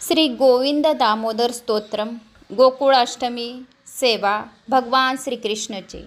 श्री गोविंद दामोदर स्तोत्रम गोकुळाष्टमी सेवा भगवान श्री कृष्णची।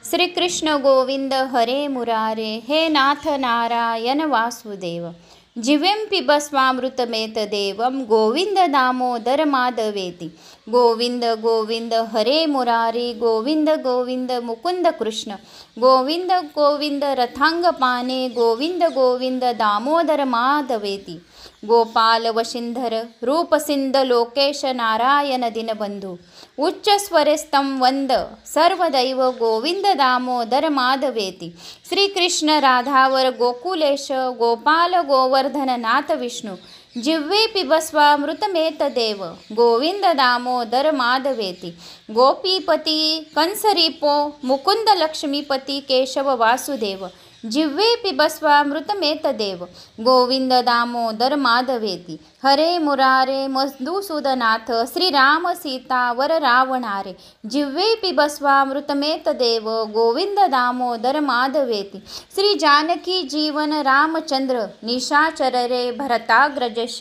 श्री कृष्ण गोविंद हरे मुरारे हे नाथ नारायण वासुदेव जीवें पिबस्वामृतमेतदेवं गोविंद दामोदर माधवेति। गोविंद गोविंद हरे मुरारी गोविंद गोविंद मुकुंद कृष्ण गोविंद गोविंद रथांगपाणे गोविंद गोविंद दामोदर माधवेति। गोपाल वशिंधर रूपसिंध लोकेश नारायण दीनबंधु उच्च स्वरेस्तं वंद सर्वदैव गोविंद दामोदर माधवेति। श्री कृष्ण राधावर गोकुलेश गोपाल गोवर्धन नाथ विष्णु जिह्वे पिबस्वामृतमेतदेव गोविंद दामोदर माधवेति। गोपीपति कंसरीपो मुकुंद लक्ष्मीपति केशव वासुदेव जिह्वे पिबस्वामृतमेतदेव गोविंद दामोदर माधवेति। हरे मुरारे मधुसूदनाथ श्रीराम सीता वर रावणारे जिह्वे पिबस्वामृतमेतदेव गोविंद दामोदर माधवेति। श्री जानकी जीवन रामचंद्र निशाचर रे भरताग्रजश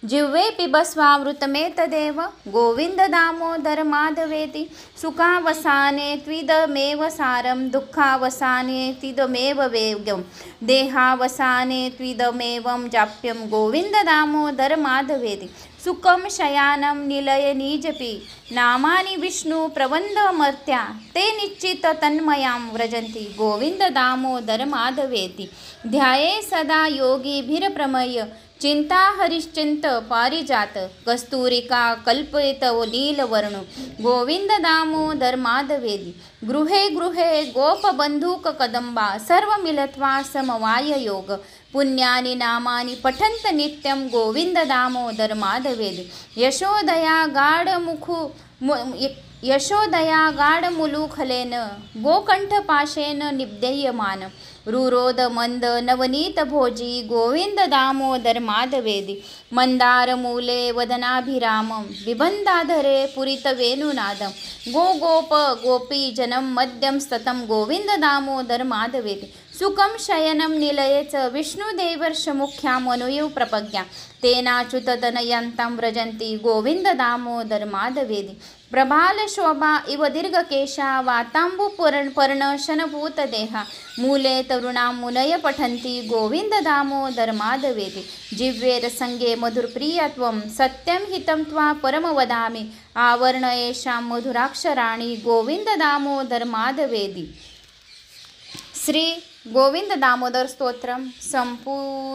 जिह्वे पिबस्वामृतमेतदेव गोविंद दामोदर माधवेति। सुखावसाने त्विदमेव सारं दुःखावसाने त्विदमेव वेगं देहावसाने त्विदमेवं जाप्यं गोविंद दामोदर माधवेति। सुखं शयानं निलय निजपि नामानि विष्णु प्रबन्धमर्त्या ते निश्चित तन्मयां व्रजन्ति गोविंद दामोदर माधवेति। ध्याये सदा योगिभिर्प्रमय्य चिंता हरिश्चिंत पारिजात कस्तूरिका कल्पित नीलवर्णो गोविंद दामोदर माधवेति। गृहे गृहे गोपबंधुक कदंबा सर्व मिलत्वा समवाय योग पुण्यानि नामानि पठन्त नित्यं गोविंद दामोदर माधवेति। यशोदया गाढमुलुखलेन गोकंठपाशेन निब्दयमान रुरोद मंद नवनीत भोजी गोविंद दामोदर माधवेति। मंदार मूले वदनाभिरामं बिबंधाधरे पुरित वेणुनादं गोप गोपी जनम मध्यम स्ततं गोविंद दामोदर माधवेति। सुखं शयनं निलयेच विष्णुदेवर्ष मुख्यां मनोयु प्रपज्ञा तेनाच्युततनयन्तं व्रजन्ति गोविंद दामोदर माधवेति। प्रभाल शोभा इव दीर्घकेशा वातांबुपर्ण शनभूतदेहा मूले तरुणां मुनय पठन्ति गोविंद दामोदर माधवेति। जिह्वे रसंगे मधुरप्रियत्वं सत्यं हितं त्वा परम वदामि आवर्ण येषां मधुराक्षराणि गोविंद दामोदर माधवेति। श्री गोविंद दामोदर स्तोत्रम संपूर्ण।